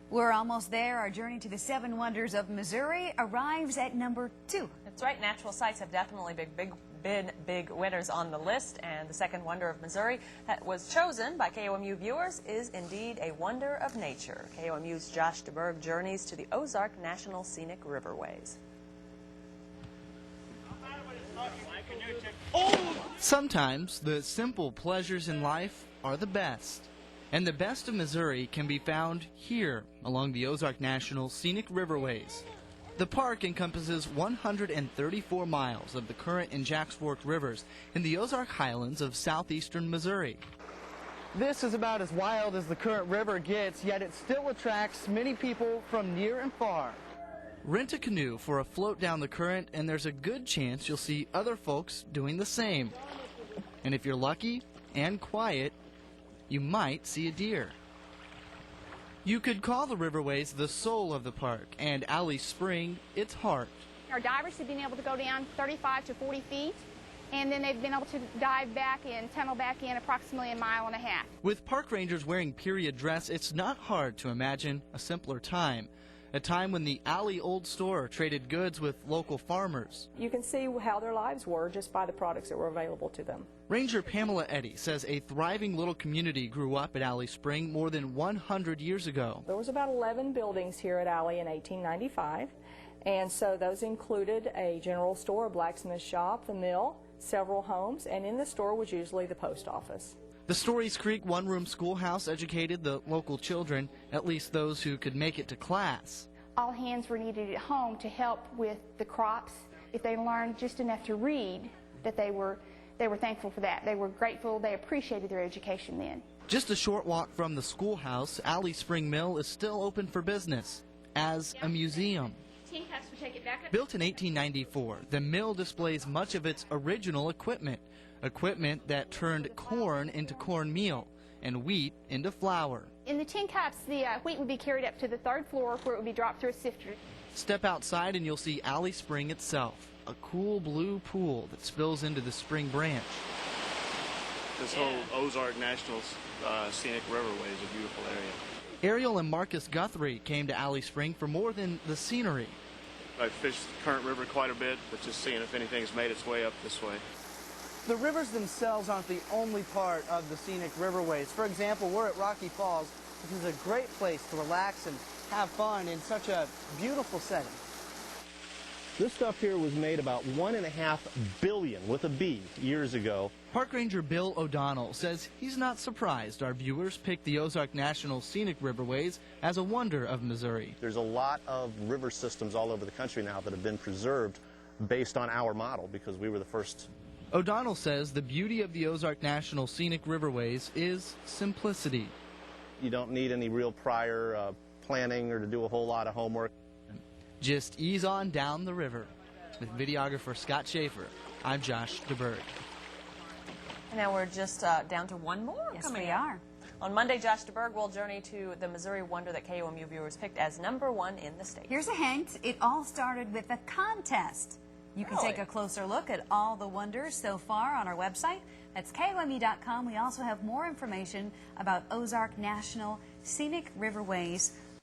We're almost there. Our journey to the 7 wonders of Missouri arrives at number 2. That's right. Natural sights have definitely been big winners on the list, and the second wonder of Missouri that was chosen by KOMU viewers is indeed a wonder of nature. KOMU's Josh DeBerg journeys to the Ozark National Scenic Riverways. Sometimes the simple pleasures in life are the best. And the best of Missouri can be found here along the Ozark National Scenic Riverways. The park encompasses 134 miles of the Current and Jacks Fork rivers in the Ozark Highlands of southeastern Missouri. This is about as wild as the Current River gets, yet it still attracts many people from near and far. Rent a canoe for a float down the current, and there's a good chance you'll see other folks doing the same. And if you're lucky and quiet, you might see a deer. You could call the Riverways the soul of the park, and Alley Spring its heart. Our divers have been able to go down 35 to 40 feet, and then they've been able to dive back in, tunnel back in approximately 1.5 miles. With park rangers wearing period dress, it's not hard to imagine a simpler time. A time when the Alley Old Store traded goods with local farmers. You can see how their lives were just by the products that were available to them. Ranger Pamela Eddy says a thriving little community grew up at Alley Spring more than 100 years ago. There was about 11 buildings here at Alley in 1895, and so those included a general store, a blacksmith shop, the mill, several homes, and in the store was usually the post office. The Stories Creek one-room schoolhouse educated the local children, at least those who could make it to class. All hands were needed at home to help with the crops. If they learned just enough to read, that they were thankful for that. They were grateful. They appreciated their education then. Just a short walk from the schoolhouse, Alley Spring Mill is still open for business as a museum. Built in 1894, the mill displays much of its original equipment that turned corn into cornmeal and wheat into flour. In the tin cups, the wheat would be carried up to the 3rd floor where it would be dropped through a sifter. Step outside and you'll see Alley Spring itself, a cool blue pool that spills into the Spring Branch. This whole Ozark National Scenic Riverway is a beautiful area. Ariel and Marcus Guthrie came to Alley Spring for more than the scenery. I fished the Current River quite a bit, but just seeing if anything's made its way up this way. The rivers themselves aren't the only part of the Scenic Riverways. For example, we're at Rocky Falls, which is a great place to relax and have fun in such a beautiful setting. This stuff here was made about 1.5 billion, with a B, years ago. Park Ranger Bill O'Donnell says he's not surprised our viewers picked the Ozark National Scenic Riverways as a wonder of Missouri. There's a lot of river systems all over the country now that have been preserved based on our model because we were the first. O'Donnell says the beauty of the Ozark National Scenic Riverways is simplicity. You don't need any real prior planning or to do a whole lot of homework. Just ease on down the river. With videographer Scott Schaefer, I'm Josh DeBerg. And now we're just down to one more. Yes, we are. On Monday, Josh DeBerg will journey to the Missouri wonder that KOMU viewers picked as #1 in the state. Here's a hint. It all started with a contest. You can take a closer look at all the wonders so far on our website. That's KOMU.com. We also have more information about Ozark National Scenic Riverways